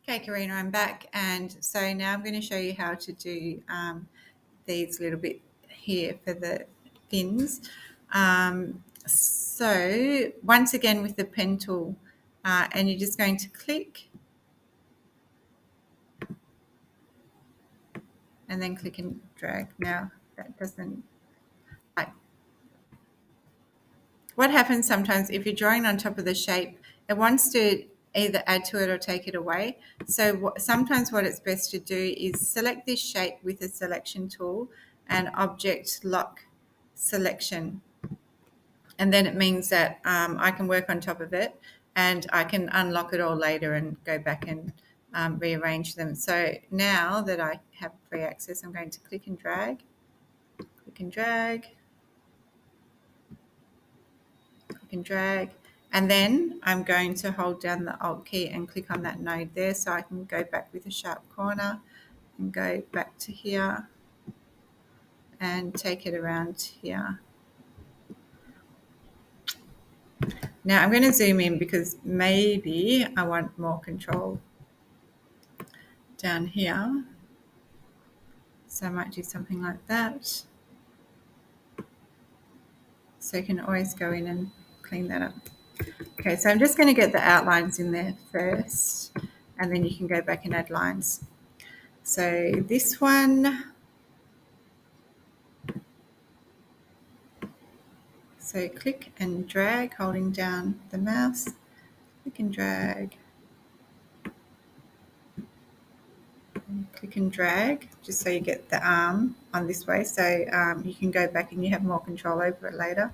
Okay, Karina, I'm back, and so now I'm going to show you how to do these little bit here for the fins. So once again with the pen tool, and you're just going to click and then click and drag. Now that doesn't like what happens sometimes if you're drawing on top of the shape, it wants to either add to it or take it away. So sometimes what it's best to do is select this shape with the selection tool and object lock selection. And then it means that I can work on top of it and I can unlock it all later and go back and rearrange them. So now that I have free access, I'm going to click and drag, click and drag, click and drag. And then I'm going to hold down the Alt key and click on that node there so I can go back with a sharp corner and go back to here and take it around here. Now I'm going to zoom in because maybe I want more control down here. So I might do something like that. So you can always go in and clean that up. Okay, so I'm just going to get the outlines in there first, and then you can go back and add lines. So this one, so click and drag, holding down the mouse, click and drag, and click and drag, just so you get the arm on this way, so you can go back and you have more control over it later.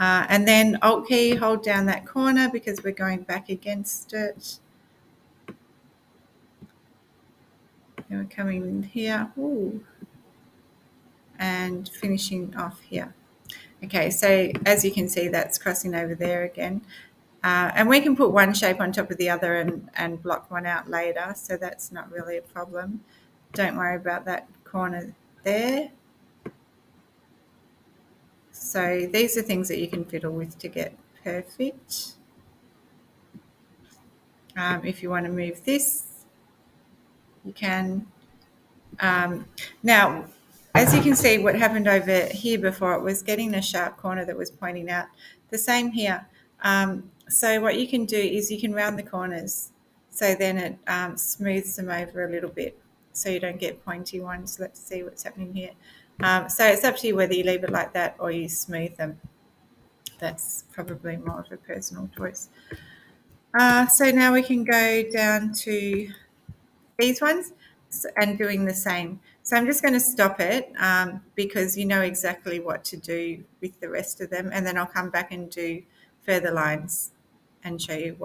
And then Alt key, hold down that corner because we're going back against it. And we're coming in here, and finishing off here. Okay, so as you can see, that's crossing over there again. And we can put one shape on top of the other and block one out later, so that's not really a problem. Don't worry about that corner there. So these are things that you can fiddle with to get perfect. If you want to move this, you can. Now, as you can see, what happened over here before, it was getting a sharp corner that was pointing out. The same here. So what you can do is you can round the corners, so then it smooths them over a little bit so you don't get pointy ones. Let's see what's happening here. So it's up to you whether you leave it like that or you smooth them. That's probably more of a personal choice. So now we can go down to these ones and doing the same. So I'm just going to stop it because you know exactly what to do with the rest of them, and then I'll come back and do further lines and show you what